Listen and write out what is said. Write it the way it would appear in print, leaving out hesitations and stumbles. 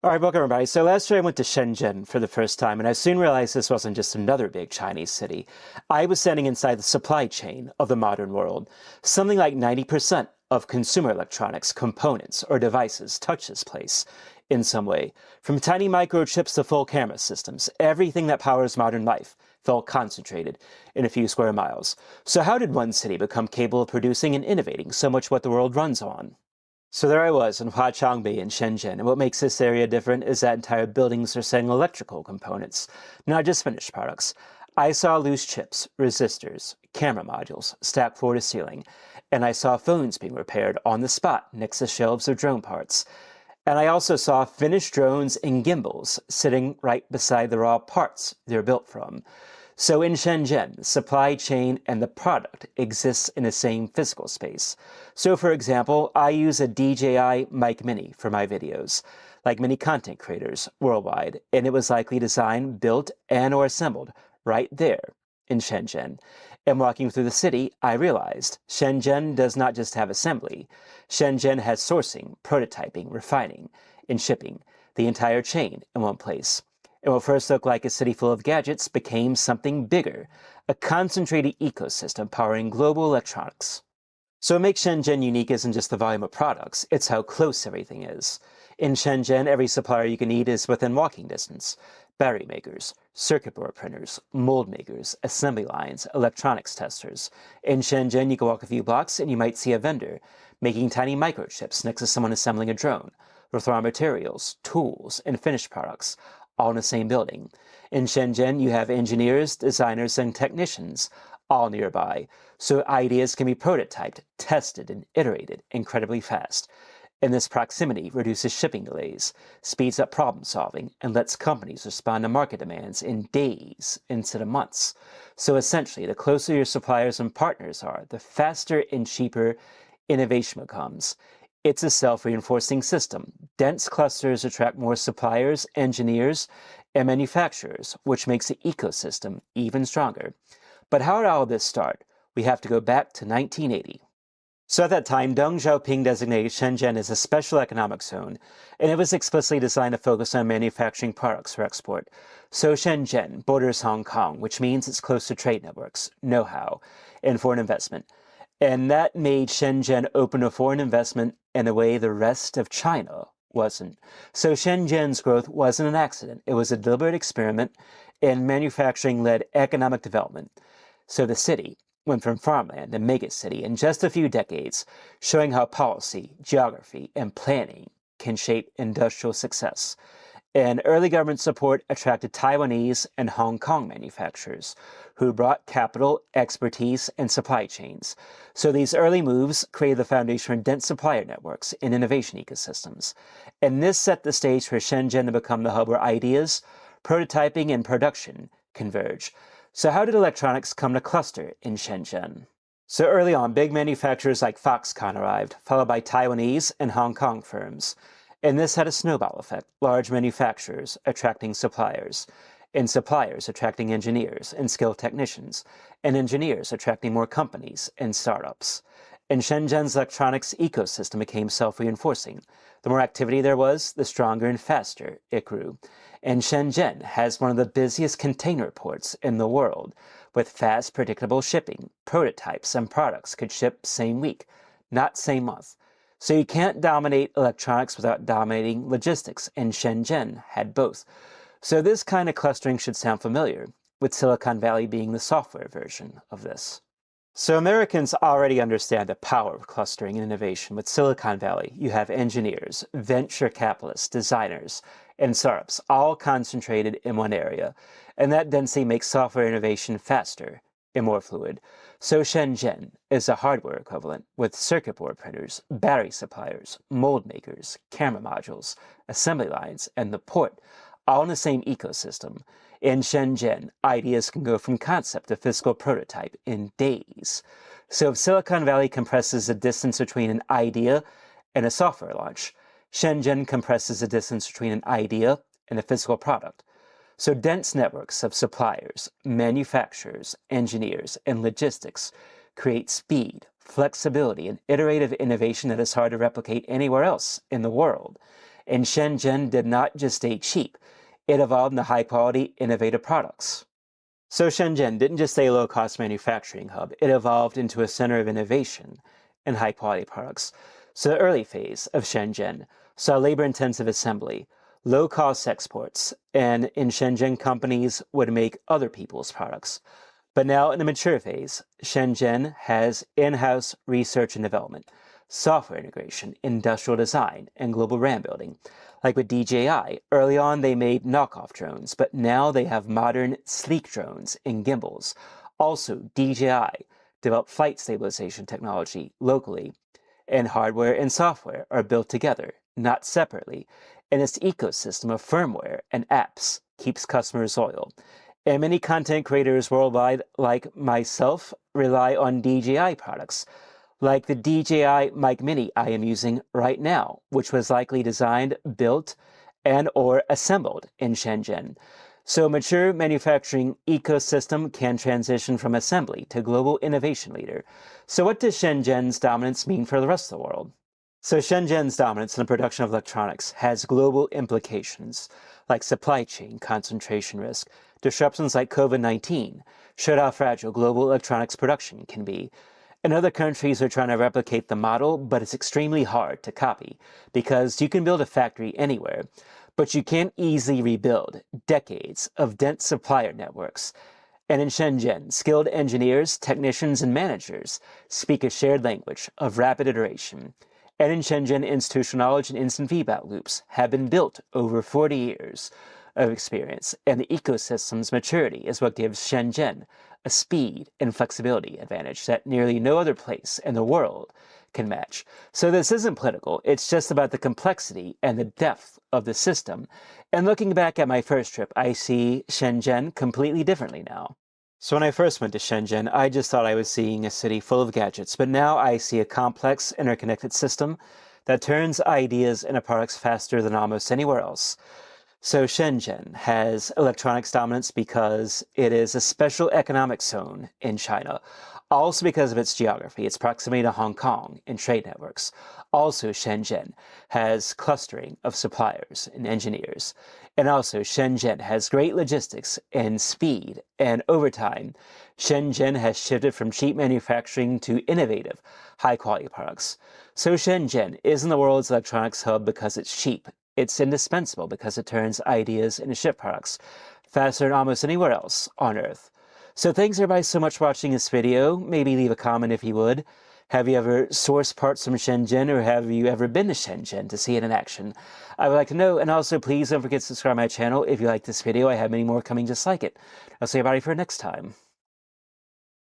All right, welcome everybody. So last year I went to Shenzhen for the first time, and I soon realized this wasn't just another big Chinese city. I was standing inside the supply chain of the modern world. Something like 90% of consumer electronics, components, or devices touch this place in some way. From tiny microchips to full camera systems, everything that powers modern life felt concentrated in a few square miles. So how did one city become capable of producing and innovating so much what the world runs on? So there I was in Huaqiangbei in Shenzhen, and what makes this area different is that entire buildings are selling electrical components, not just finished products. I saw loose chips, resistors, camera modules stacked floor to ceiling, and I saw phones being repaired on the spot next to shelves of drone parts. And I also saw finished drones and gimbals sitting right beside the raw parts they're built from. So in Shenzhen, the supply chain and the product exists in the same physical space. So for example, I use a DJI Mic Mini for my videos, like many content creators worldwide, and it was likely designed, built, and or assembled right there in Shenzhen. And walking through the city, I realized Shenzhen does not just have assembly. Shenzhen has sourcing, prototyping, refining, and shipping, the entire chain in one place. And what first looked like a city full of gadgets became something bigger, a concentrated ecosystem powering global electronics. So what makes Shenzhen unique isn't just the volume of products, it's how close everything is. In Shenzhen, every supplier you can need is within walking distance. Battery makers, circuit board printers, mold makers, assembly lines, electronics testers. In Shenzhen, you can walk a few blocks and you might see a vendor making tiny microchips next to someone assembling a drone, with raw materials, tools, and finished products, all in the same building. In Shenzhen, you have engineers, designers, and technicians all nearby, so ideas can be prototyped, tested, and iterated incredibly fast. And this proximity reduces shipping delays, speeds up problem solving, and lets companies respond to market demands in days instead of months. So essentially, the closer your suppliers and partners are, the faster and cheaper innovation becomes. It's a self-reinforcing system. Dense clusters attract more suppliers, engineers, and manufacturers, which makes the ecosystem even stronger. But how did all of this start? We have to go back to 1980. So at that time, Deng Xiaoping designated Shenzhen as a special economic zone, and it was explicitly designed to focus on manufacturing products for export. So Shenzhen borders Hong Kong, which means it's close to trade networks, know-how, and foreign investment. And that made Shenzhen open to foreign investment in a way the rest of China wasn't. So Shenzhen's growth wasn't an accident. It was a deliberate experiment in manufacturing-led economic development. So the city went from farmland to megacity in just a few decades, showing how policy, geography, and planning can shape industrial success. And early government support attracted Taiwanese and Hong Kong manufacturers who brought capital, expertise, and supply chains. So these early moves created the foundation for dense supplier networks and innovation ecosystems. And this set the stage for Shenzhen to become the hub where ideas, prototyping, and production converge. So how did electronics come to cluster in Shenzhen? So early on, big manufacturers like Foxconn arrived, followed by Taiwanese and Hong Kong firms. And this had a snowball effect, large manufacturers attracting suppliers, and suppliers attracting engineers and skilled technicians, and engineers attracting more companies and startups. And Shenzhen's electronics ecosystem became self-reinforcing. The more activity there was, the stronger and faster it grew. And Shenzhen has one of the busiest container ports in the world, with fast, predictable shipping. Prototypes and products could ship same week, not same month. So you can't dominate electronics without dominating logistics, and Shenzhen had both. So this kind of clustering should sound familiar, with Silicon Valley being the software version of this. So Americans already understand the power of clustering and innovation. With Silicon Valley, you have engineers, venture capitalists, designers, and startups all concentrated in one area. And that density makes software innovation faster and more fluid. So Shenzhen is a hardware equivalent with circuit board printers, battery suppliers, mold makers, camera modules, assembly lines, and the port, all in the same ecosystem. In Shenzhen, ideas can go from concept to physical prototype in days. So if Silicon Valley compresses the distance between an idea and a software launch, Shenzhen compresses the distance between an idea and a physical product. So dense networks of suppliers, manufacturers, engineers, and logistics create speed, flexibility, and iterative innovation that is hard to replicate anywhere else in the world. And Shenzhen did not just stay cheap, it evolved into high-quality, innovative products. So Shenzhen didn't just stay a low-cost manufacturing hub, it evolved into a center of innovation and high-quality products. So the early phase of Shenzhen saw labor-intensive assembly, low-cost exports, and in Shenzhen companies would make other people's products. But now in the mature phase, Shenzhen has in-house research and development, software integration, industrial design, and global brand building. Like with DJI, early on they made knockoff drones, but now they have modern, sleek drones and gimbals. Also, DJI developed flight stabilization technology locally, and hardware and software are built together, not separately, and its ecosystem of firmware and apps keeps customers loyal. And many content creators worldwide, like myself, rely on DJI products, like the DJI Mic Mini I am using right now, which was likely designed, built, and or assembled in Shenzhen. So a mature manufacturing ecosystem can transition from assembly to global innovation leader. So what does Shenzhen's dominance mean for the rest of the world? So Shenzhen's dominance in the production of electronics has global implications, like supply chain concentration risk. Disruptions like COVID-19 showed how fragile global electronics production can be. And other countries are trying to replicate the model, but it's extremely hard to copy because you can build a factory anywhere, but you can't easily rebuild decades of dense supplier networks. And in Shenzhen, skilled engineers, technicians, and managers speak a shared language of rapid iteration. And in Shenzhen, institutional knowledge and instant feedback loops have been built over 40 years of experience, and the ecosystem's maturity is what gives Shenzhen a speed and flexibility advantage that nearly no other place in the world can match. So this isn't political, it's just about the complexity and the depth of the system. And looking back at my first trip, I see Shenzhen completely differently now. So when I first went to Shenzhen, I just thought I was seeing a city full of gadgets, but now I see a complex, interconnected system that turns ideas into products faster than almost anywhere else. So Shenzhen has electronics dominance because it is a special economic zone in China. Also because of its geography, its proximity to Hong Kong and trade networks. Also, Shenzhen has clustering of suppliers and engineers. And also, Shenzhen has great logistics and speed. And over time, Shenzhen has shifted from cheap manufacturing to innovative, high-quality products. So Shenzhen isn't the world's electronics hub because it's cheap. It's indispensable because it turns ideas into ship products faster than almost anywhere else on Earth. So thanks everybody so much for watching this video. Maybe leave a comment if you would. Have you ever sourced parts from Shenzhen, or have you ever been to Shenzhen to see it in action? I would like to know, and also please don't forget to subscribe to my channel if you like this video. I have many more coming just like it. I'll see everybody for next time.